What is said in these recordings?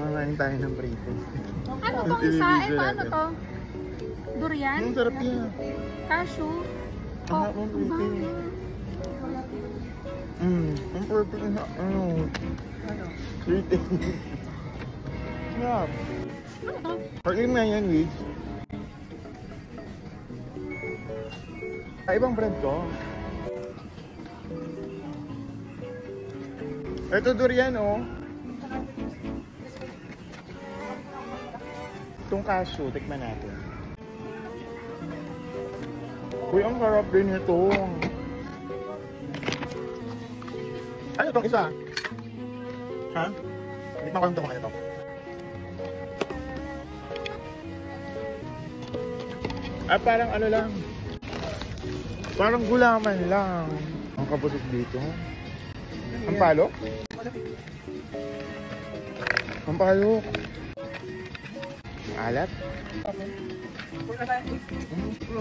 Kakain tayo ng prito. Ano tong isa? Ito ano to? Durian? Ang sarap yan. Cashew? Ang sarap ng prito. Ang perfect na ano? Prito. Sarap. Ano to? Parking na yan, Wiz. Ibang brand to. Ito durian, oh. Itong cashew, tikman natin. Uy, ang sarap din ito. Ano itong isa? Ha? Hindi pa ko yung tumakan ito. Ah, parang ano lang. Parang gulaman lang. Ang kabusog dito. Ang palok? Ang palok. Alat?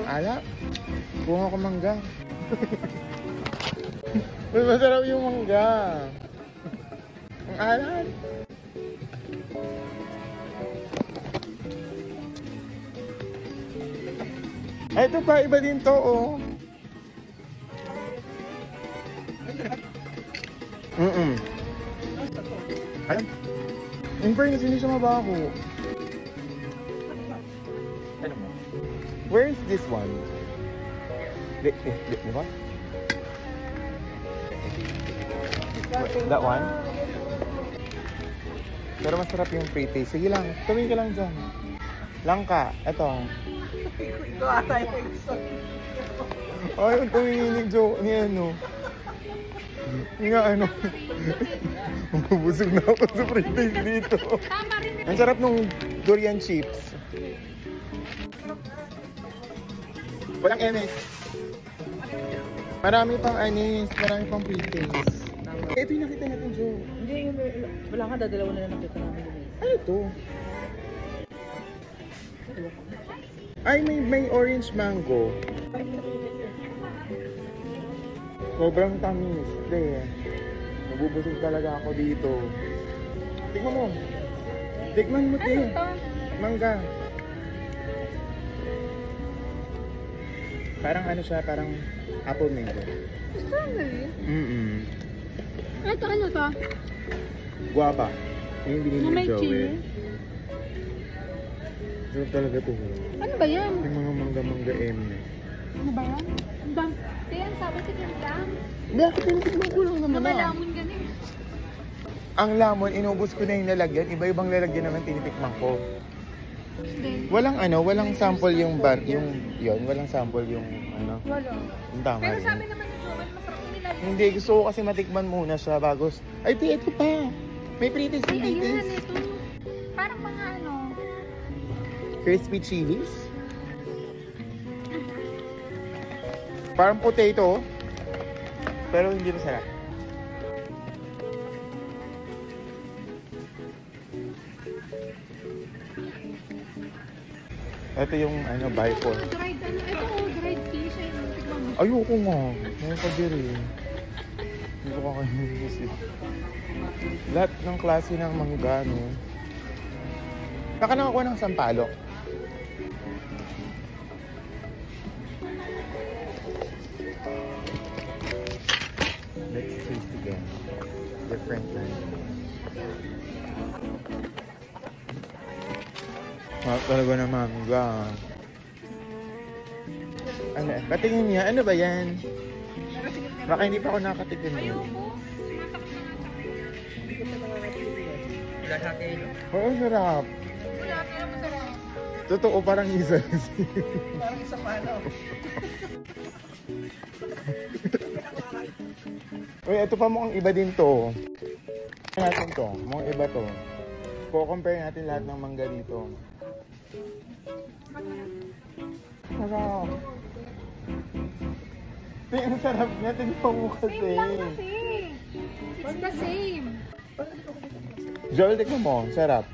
Alat? Kuha ko mangga. Mas masarap yung mangga. Ang alat. Ay, ito pa, iba din to, oh. Ayun. In fairness, hindi siya mabaho. Ano mo? Where is this one? Di ba? That one? Pero masarap yung pre-taste. Sige lang, tumingin ka lang dyan. Langka, eto. Ito ata yung isa. Ay, tumingin ni Joe, ni ano. Nga ano. Mabusog na ako sa pre-taste dito. Ang sarap nung durian chips. Walang anis. Marami pang anis, marami pang pre-taste. Ito yung nakita natin, Joe. Hindi, wala nga, dadalawa na nakita namin. Ano to? Ay, may orange mango. Sobrang tamis. Nabubusog talaga ako dito. Tikman mo. Tikman mo, te. Mangga. Parang ano siya, parang apple mango. Strawberry? Ito ano to? Guava. Yung binili Na ni may Joey. chili? Sarap talaga to. Ano ba yan? Yung mga mangga-mangga M. Ano ba yan? Tiyan, sabi si Kim-Tam. Bakit tinitignan ko lang naman Nabalamon ka na. Ang lamon, inubos ko na yung lalagyan. Iba-ibang lalagyan naman tinitikman ko. Walang ano, walang sample yung bar, walang sample yung ano. Wala. Yung tama. Pero yun. sabi naman ni Joel, masarap yung nilalagyan. Hindi, gusto ko kasi matikman muna siya bago. Ay, ito pa. May pre-taste. Ay, ayan, ito. Parang mga ano. Crispy chilies. Parang potato. Pero hindi masarap. Ito yung ano, bifo. Dried ano. Ito dried fish. Ayoko nga. Ngayon pa diri. Hindi ko kakainin kasi. Lahat ng klase ng mangga, no? Saka nakakuha ng sampalok. Let's taste again. Different line. Talaga na mangga. Ano? Patingin niya. Ano ba yan? Baka hindi pa ako nakatikim yun. Wala sa atin. Oo, sarap. Wala, pero masarap. Totoo, parang isa. Parang isa pa ano. Uy, ito pa mukhang iba din to. Natin to. Mukhang iba to. Co-compare natin lahat ng mangga dito. Sarap. Ang sarap niya. Tingnan mo kasi. Same lang kasi. It's the same. Joel, tignan mo. Sarap.